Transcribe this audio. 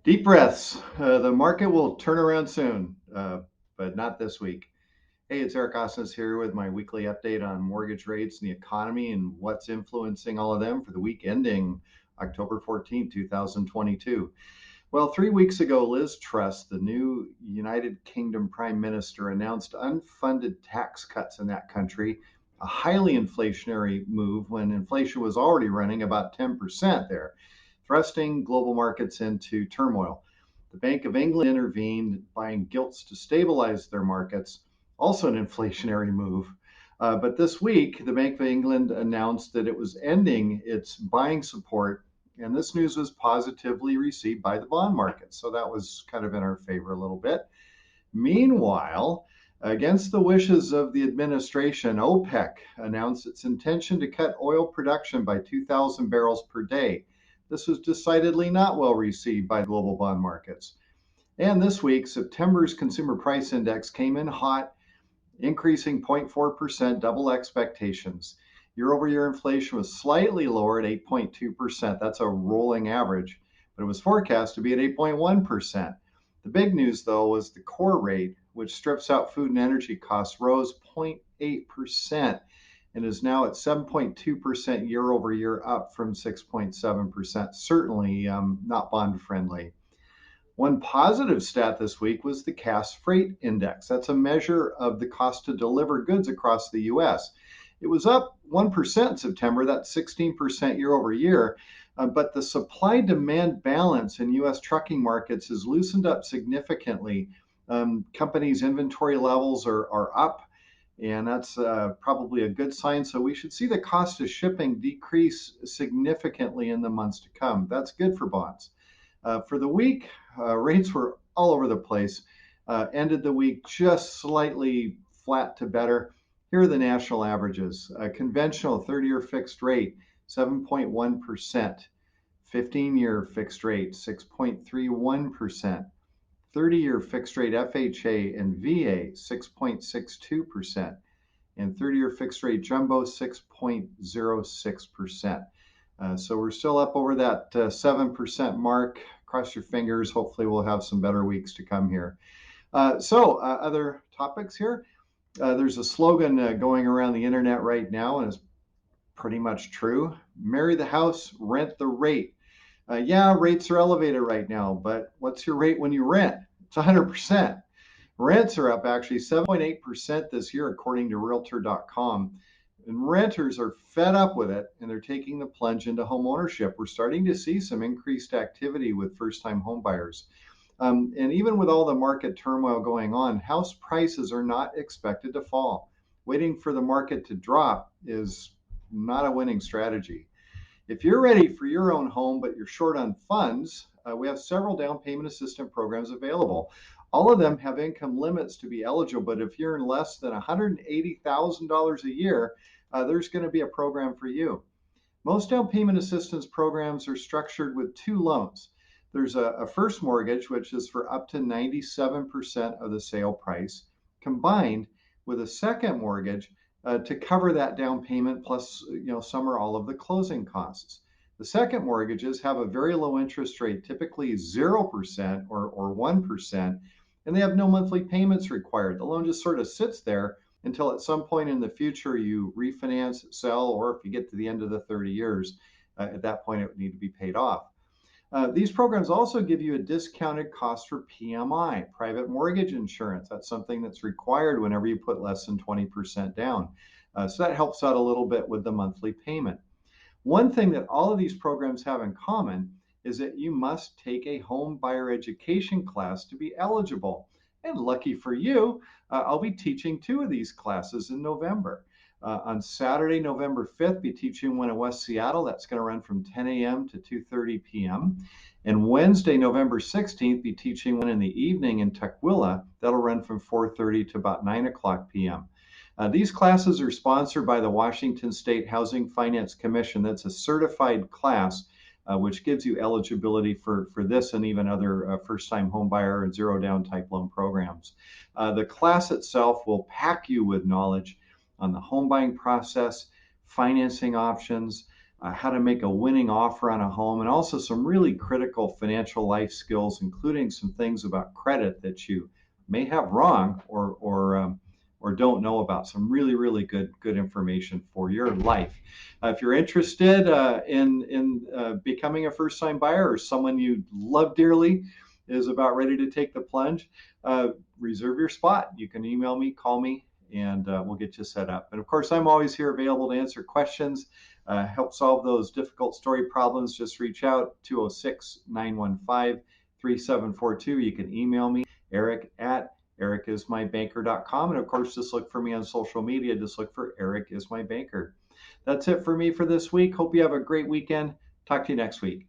Deep breaths. The market will turn around soon, but not this week. Hey, it's Eric Osnes here with my weekly update on mortgage rates and the economy and what's influencing all of them for the week ending October 14th, 2022. Well, 3 weeks ago, Liz Truss, the new United Kingdom Prime Minister, announced unfunded tax cuts in that country, a highly inflationary move when inflation was already running about 10% there, thrusting global markets into turmoil. The Bank of England intervened, buying gilts to stabilize their markets, also an inflationary move. But this week, the Bank of England announced that it was ending its buying support, and this news was positively received by the bond market. So that was kind of in our favor a little bit. Meanwhile, against the wishes of the administration, OPEC announced its intention to cut oil production by 2,000 barrels per day. This was decidedly not well received by global bond markets. And this week, September's consumer price index came in hot, increasing 0.4%, double expectations. Year over year inflation was slightly lower at 8.2%. That's a rolling average, but it was forecast to be at 8.1%. The big news, though, was the core rate, which strips out food and energy costs, rose 0.8% and is now at 7.2% year over year, up from 6.7%. Certainly not bond friendly. One positive stat this week was the Cass Freight Index. That's a measure of the cost to deliver goods across the U.S. It was up 1% in September, that's 16% year over year. But the supply demand balance in U.S. trucking markets has loosened up significantly. Companies' inventory levels are up, and that's probably a good sign. So we should see the cost of shipping decrease significantly in the months to come. That's good for bonds. For the week, rates were all over the place. Ended the week just slightly flat to better. Here are the national averages. Conventional 30-year fixed rate, 7.1%. 15-year fixed rate, 6.31%. 30-year fixed rate FHA and VA, 6.62%. And 30-year fixed rate jumbo, 6.06%. So we're still up over that 7% mark. Cross your fingers. Hopefully, we'll have some better weeks to come here. Other topics here. There's a slogan going around the internet right now, and it's pretty much true. Marry the house, rent the rate. Yeah, rates are elevated right now, but what's your rate when you rent? It's 100%. Rents are up actually 7.8% this year, according to Realtor.com. And renters are fed up with it, and they're taking the plunge into home ownership. We're starting to see some increased activity with first-time home buyers. And even with all the market turmoil going on, house prices are not expected to fall. Waiting for the market to drop is not a winning strategy. If you're ready for your own home, but you're short on funds, we have several down payment assistance programs available. All of them have income limits to be eligible, but if you're in less than $180,000 a year, there's going to be a program for you. Most down payment assistance programs are structured with two loans. There's a first mortgage, which is for up to 97% of the sale price, combined with a second mortgage to cover that down payment plus some or all of the closing costs. The second mortgages have a very low interest rate, typically 0% or 1%, and they have no monthly payments required. The loan just sort of sits there until at some point in the future you refinance, sell, or if you get to the end of the 30 years, at that point it would need to be paid off. These programs also give you a discounted cost for PMI, private mortgage insurance. That's something that's required whenever you put less than 20% down. So that helps out a little bit with the monthly payment. One thing that all of these programs have in common is that you must take a home buyer education class to be eligible. And lucky for you, I'll be teaching two of these classes in November. On Saturday, November 5th, be teaching one in West Seattle. That's going to run from 10 a.m. to 2:30 p.m. And Wednesday, November 16th, be teaching one in the evening in Tukwila. That'll run from 4:30 to about 9 o'clock p.m. These classes are sponsored by the Washington State Housing Finance Commission. That's a certified class which gives you eligibility for this and even other first-time home buyer and zero-down type loan programs. The class itself will pack you with knowledge on the home buying process, financing options, how to make a winning offer on a home, and also some really critical financial life skills, including some things about credit that you may have wrong or don't know about. Some really, really good information for your life. If you're interested in becoming a first-time buyer, or someone you love dearly is about ready to take the plunge, reserve your spot. You can email me, call me, and we'll get you set up. And of course, I'm always here available to answer questions, help solve those difficult story problems. Just reach out, 206-915-3742. You can email me, Eric at ericismybanker.com. And of course, just look for me on social media. Just look for Eric is my banker. That's it for me for this week. Hope you have a great weekend. Talk to you next week.